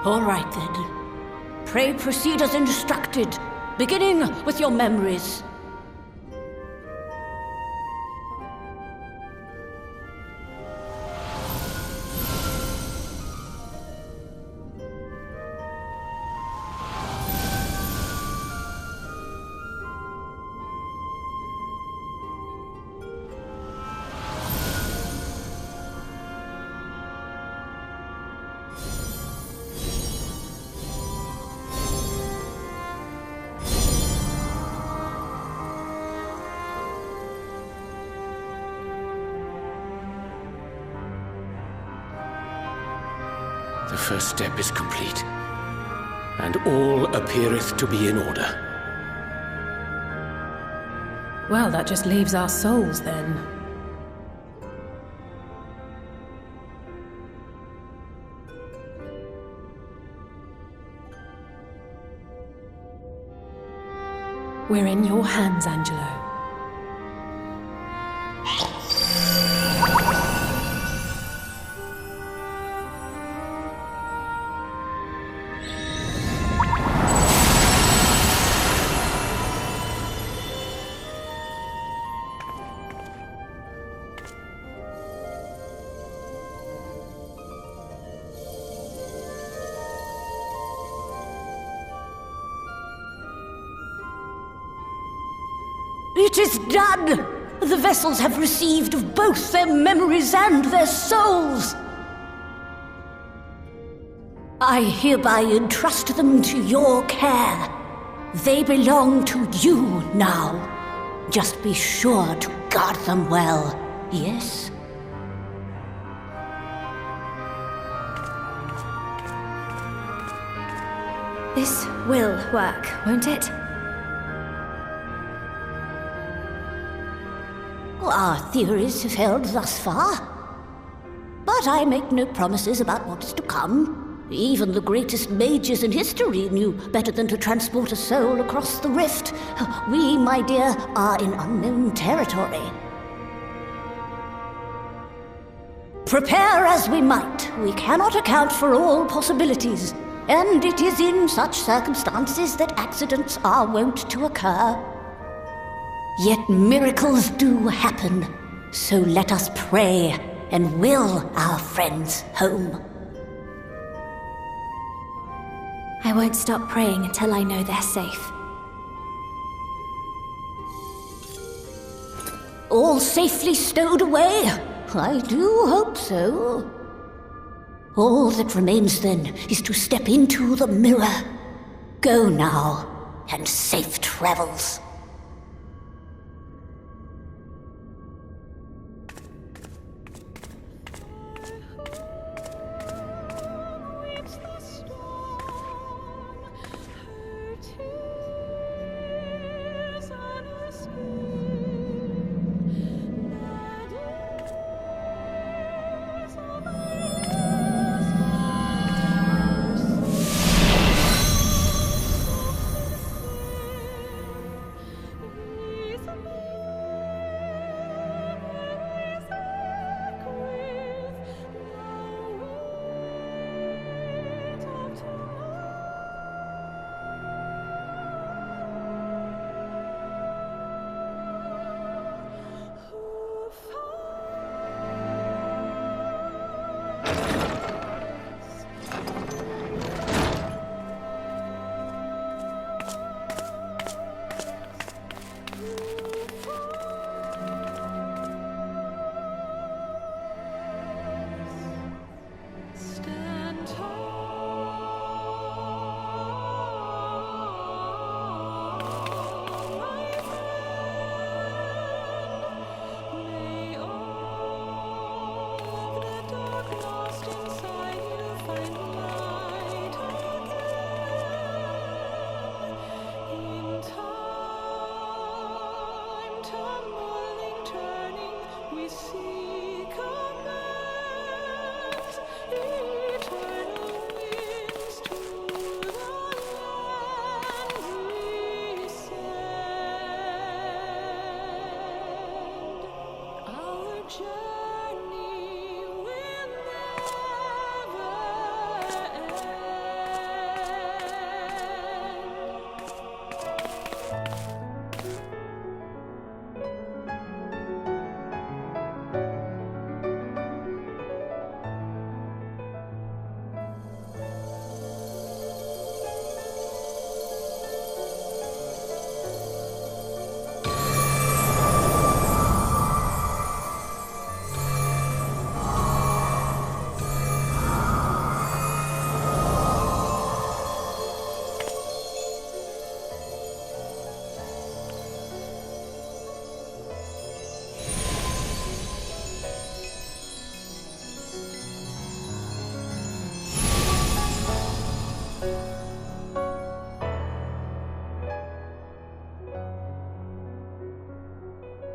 All right then. Pray proceed as instructed, beginning with your memories. The first step is complete, and all appeareth to be in order. Well, that just leaves our souls, then. We're in your hands, Angelo. It is done! The vessels have received of both their memories and their souls! I hereby entrust them to your care. They belong to you now. Just be sure to guard them well, yes? This will work, won't it? Our theories have held thus far. But I make no promises about what is to come. Even the greatest mages in history knew better than to transport a soul across the rift. We, my dear, are in unknown territory. Prepare as we might, we cannot account for all possibilities. And it is in such circumstances that accidents are wont to occur. Yet miracles do happen, so let us pray and will our friends home. I won't stop praying until I know they're safe. All safely stowed away? I do hope so. All that remains then is to step into the mirror. Go now, and safe travels.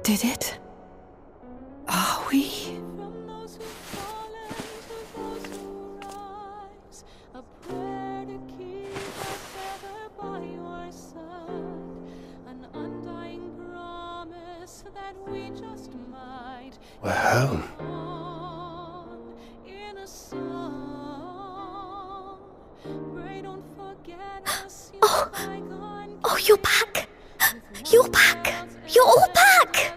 did it? Are we? We're home. Oh, you're back! You're back! You're all back!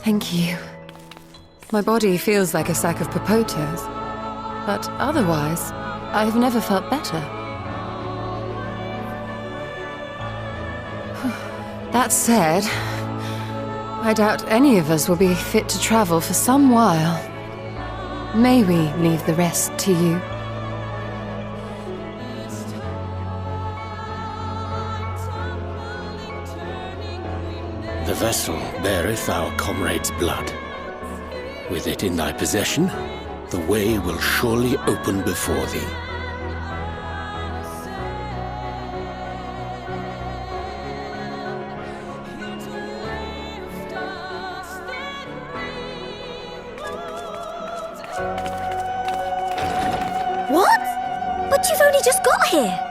Thank you. My body feels like a sack of popotos, but otherwise, I have never felt better. That said, I doubt any of us will be fit to travel for some while. May we leave the rest to you? The vessel beareth our comrade's blood. With it in thy possession, the way will surely open before thee. What? But you've only just got here!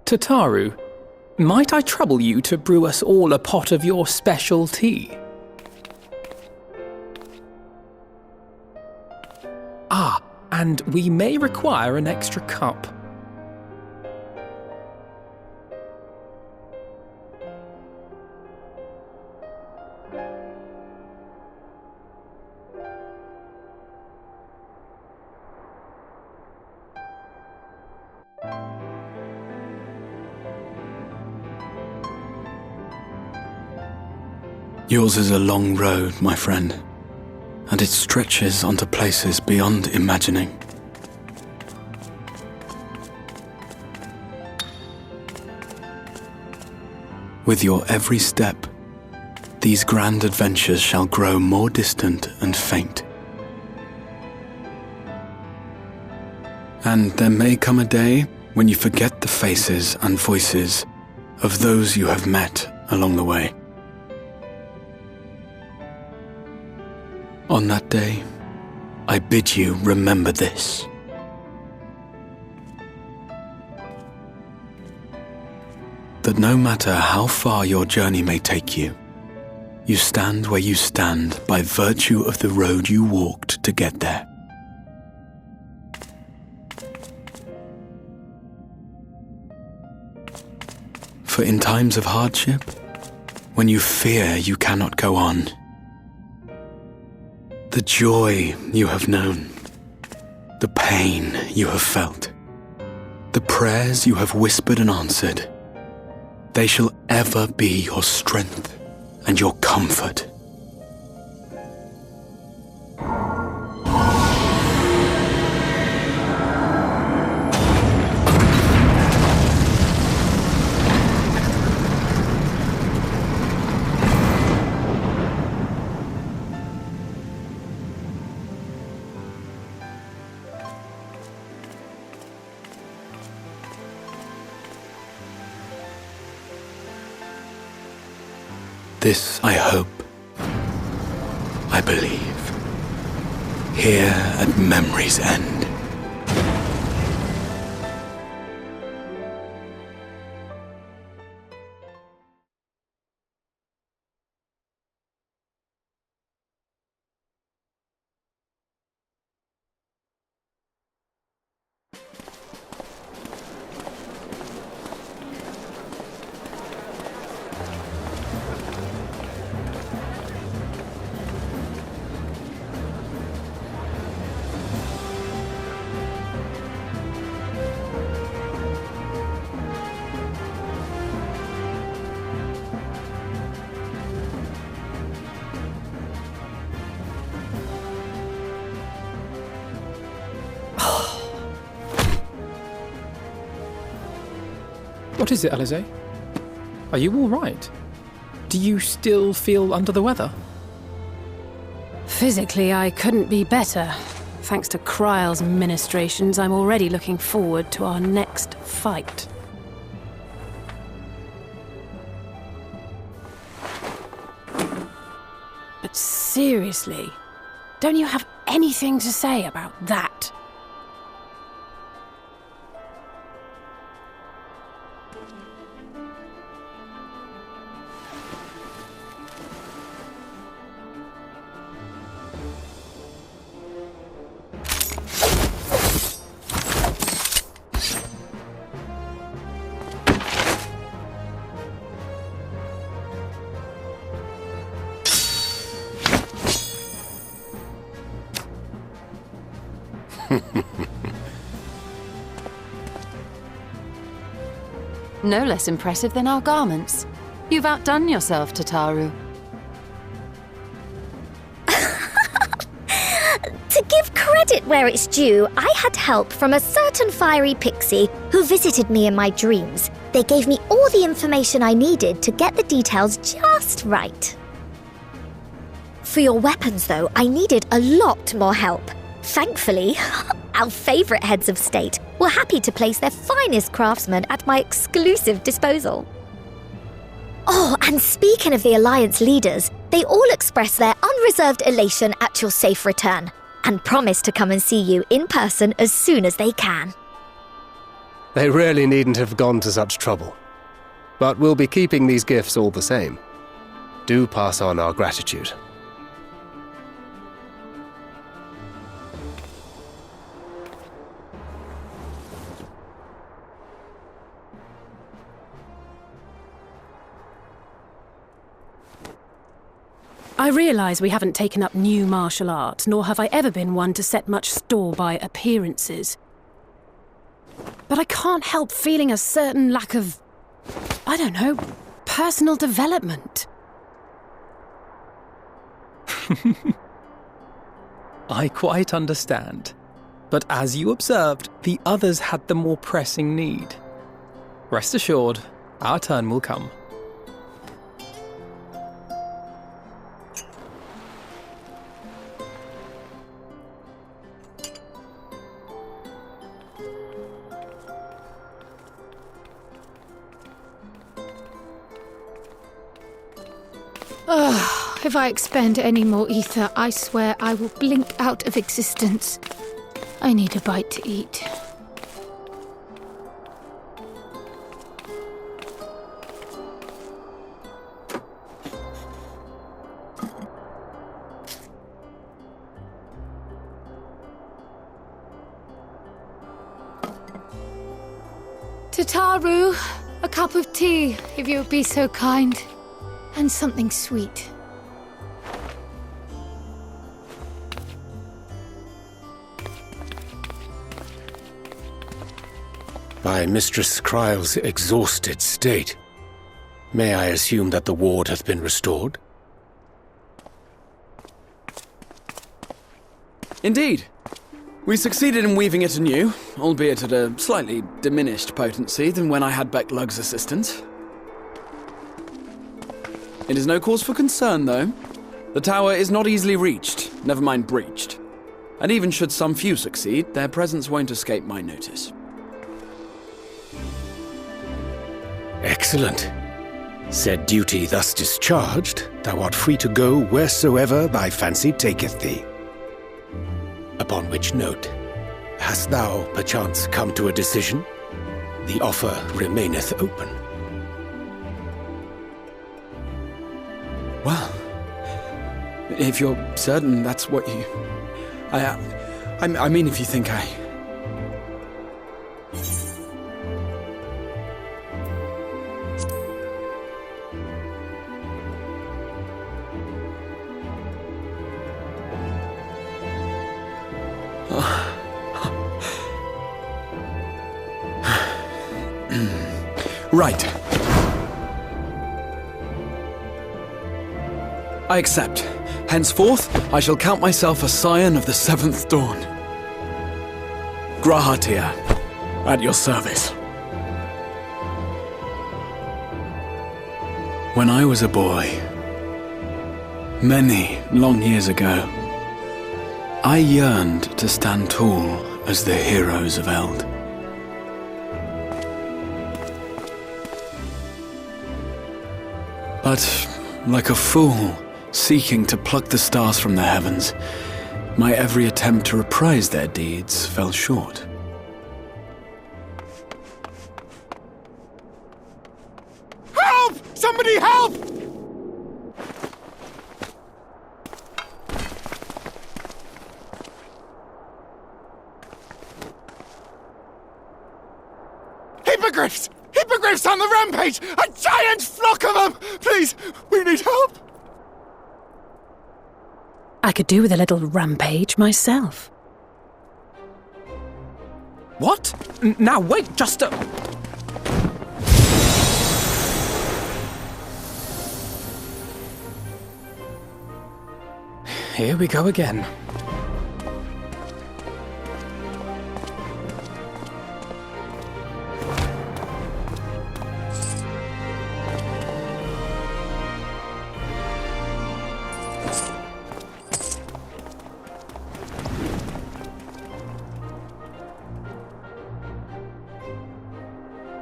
Tataru, might I trouble you to brew us all a pot of your special tea? Ah, and we may require an extra cup. Yours is a long road, my friend, and it stretches onto places beyond imagining. With your every step, these grand adventures shall grow more distant and faint. And there may come a day when you forget the faces and voices of those you have met along the way. On that day, I bid you remember this. That no matter how far your journey may take you, you stand where you stand by virtue of the road you walked to get there. For in times of hardship, when you fear you cannot go on, the joy you have known, the pain you have felt, the prayers you have whispered and answered, they shall ever be your strength and your comfort. This I hope, I believe, here at memory's end. What is it, Alize? Are you all right? Do you still feel under the weather? Physically, I couldn't be better. Thanks to Kryle's ministrations, I'm already looking forward to our next fight. But seriously, don't you have anything to say about that? No less impressive than our garments. You've outdone yourself, Tataru. To give credit where it's due, I had help from a certain fiery pixie who visited me in my dreams. They gave me all the information I needed to get the details just right. For your weapons, though, I needed a lot more help. Thankfully, our favourite heads of state were happy to place their finest craftsmen at my exclusive disposal. Oh, and speaking of the Alliance leaders, they all expressed their unreserved elation at your safe return, and promised to come and see you in person as soon as they can. They really needn't have gone to such trouble. But we'll be keeping these gifts all the same. Do pass on our gratitude. I realise we haven't taken up new martial arts, nor have I ever been one to set much store by appearances. But I can't help feeling a certain lack of, I don't know, personal development. I quite understand. But as you observed, the others had the more pressing need. Rest assured, our turn will come. If I expend any more ether, I swear I will blink out of existence. I need a bite to eat. Tataru, a cup of tea, if you would be so kind. And something sweet. By Mistress Kryle's exhausted state, may I assume that the ward hath been restored? Indeed. We succeeded in weaving it anew, albeit at a slightly diminished potency than when I had Becklug's assistance. It is no cause for concern, though. The tower is not easily reached, never mind breached. And even should some few succeed, their presence won't escape my notice. Excellent. Said duty thus discharged, thou art free to go wheresoever thy fancy taketh thee. Upon which note, hast thou perchance come to a decision? The offer remaineth open. Well, if you're certain that's what you... I mean, if you think I... Right. I accept. Henceforth, I shall count myself a scion of the seventh dawn. Grahatia, at your service. When I was a boy, many long years ago, I yearned to stand tall as the heroes of Eld. But, like a fool seeking to pluck the stars from the heavens, my every attempt to reprise their deeds fell short. Help! Somebody help! Hippogriffs! Hippogriffs on the rampage! A giant flock of them! Please, we need help! I could do with a little rampage myself. What? Now wait, just a... Here we go again.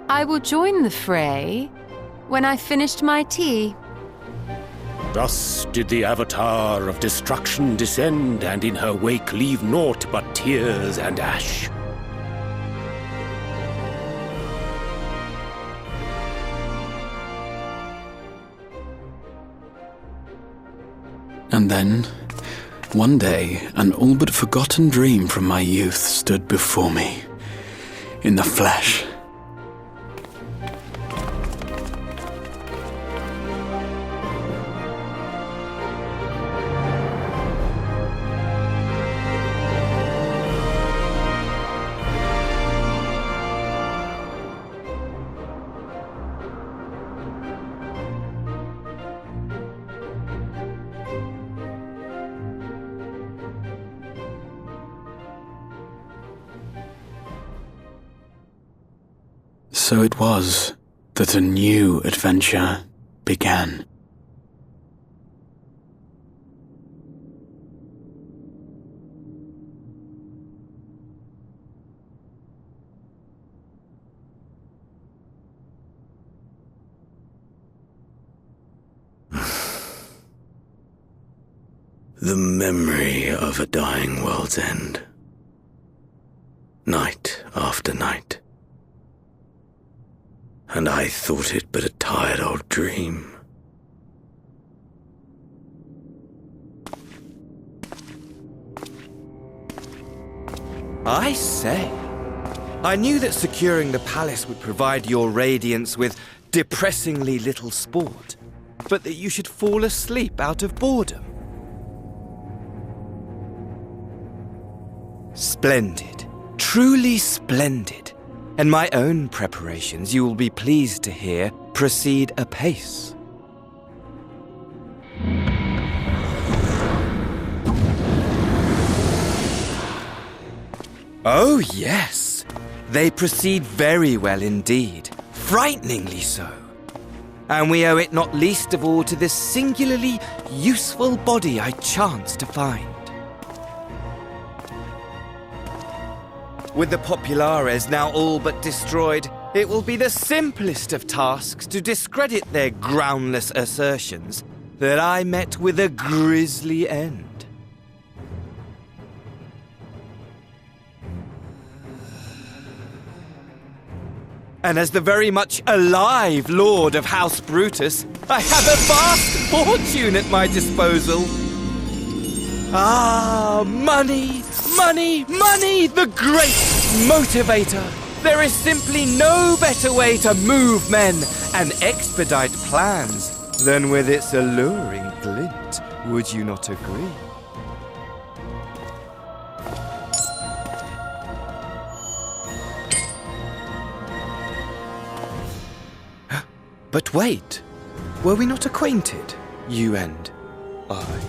I will join the fray when I've finished my tea. Thus did the Avatar of Destruction descend, and in her wake leave naught but tears and ash. And then, one day, an all but forgotten dream from my youth stood before me, in the flesh. So it was that a new adventure began. The memory of a dying world's end. Night after night. And I thought it but a tired old dream. I say, I knew that securing the palace would provide your radiance with depressingly little sport, but that you should fall asleep out of boredom. Splendid, truly splendid. And my own preparations, you will be pleased to hear, proceed apace. Oh, yes. They proceed very well indeed. Frighteningly so. And we owe it not least of all to this singularly useful body I chanced to find. With the Populares now all but destroyed, it will be the simplest of tasks to discredit their groundless assertions that I met with a grisly end. And as the very much alive Lord of House Brutus, I have a vast fortune at my disposal. Ah, money, money, money, the great motivator. There is simply no better way to move men and expedite plans than with its alluring glint. Would you not agree? But wait, were we not acquainted, you and I?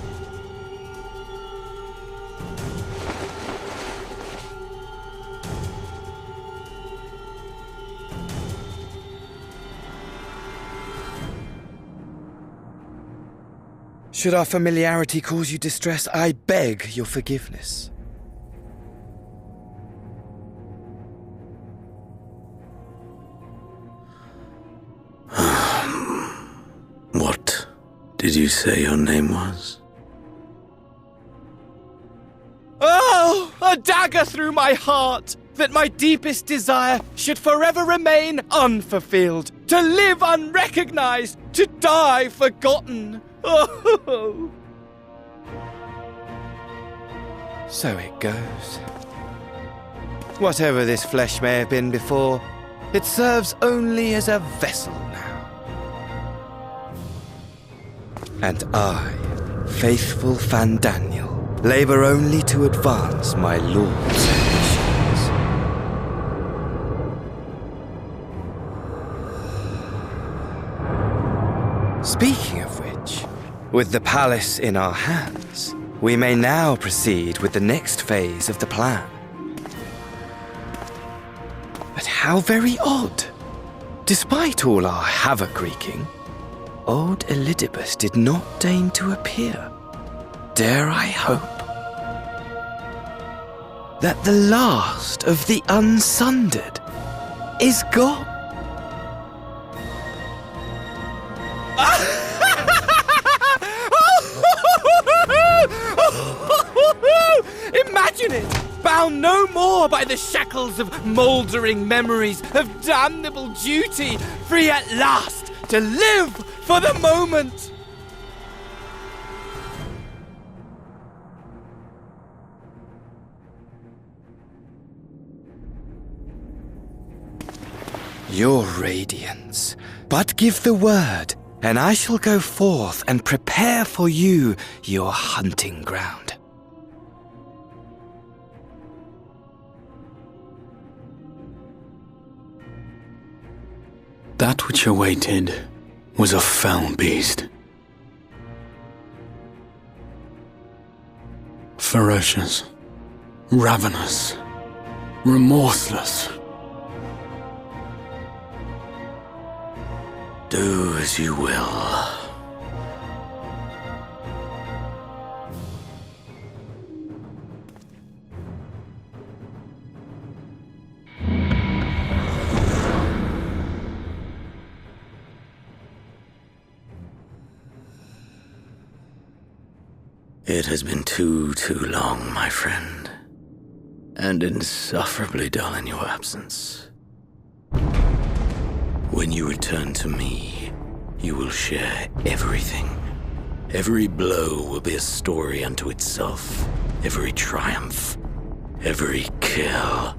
Should our familiarity cause you distress, I beg your forgiveness. What did you say your name was? Oh, a dagger through my heart, that my deepest desire should forever remain unfulfilled, to live unrecognized, to die forgotten. Oh. So it goes. Whatever this flesh may have been before, it serves only as a vessel now. And I, faithful Fandaniel, labour only to advance my lord's ambitions. Speaking of which, with the palace in our hands, we may now proceed with the next phase of the plan. But how very odd! Despite all our havoc-wreaking, old Elidibus did not deign to appear. Dare I hope that the last of the unsundered is gone? Imagine it! Bound no more by the shackles of mouldering memories of damnable duty, free at last to live for the moment! Your radiance, but give the word, and I shall go forth and prepare for you your hunting ground. That which awaited was a fell beast. Ferocious, ravenous, remorseless. Do as you will. It has been too long, my friend, and insufferably dull in your absence. When you return to me, you will share everything. Every blow will be a story unto itself. Every triumph, every kill.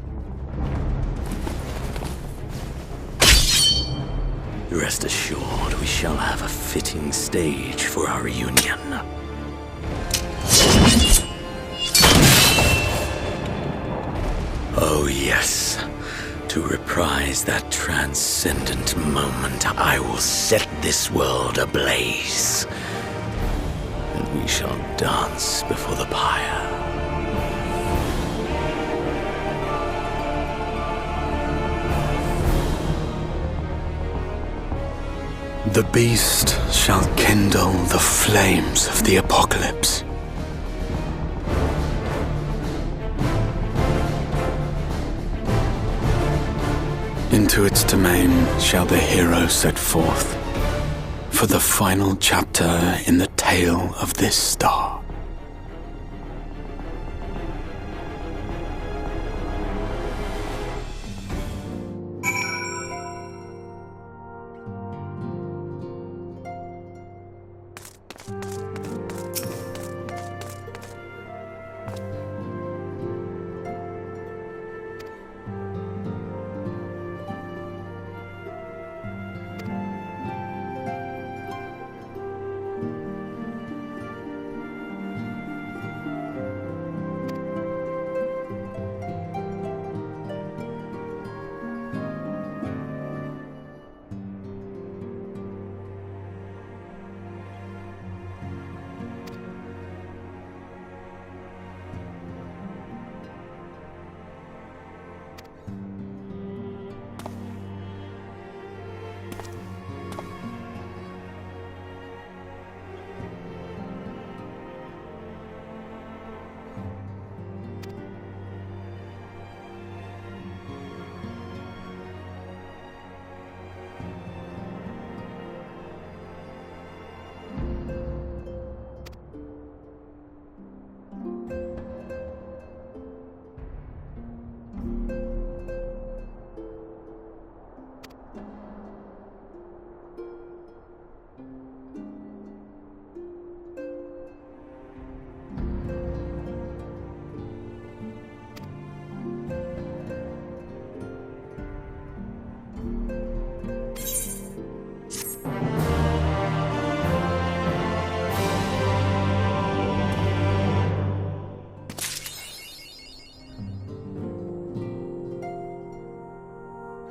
Rest assured, we shall have a fitting stage for our reunion. Oh yes. To reprise that transcendent moment, I will set this world ablaze. And we shall dance before the pyre. The beast shall kindle the flames of the apocalypse. Into its domain shall the hero set forth for the final chapter in the tale of this star.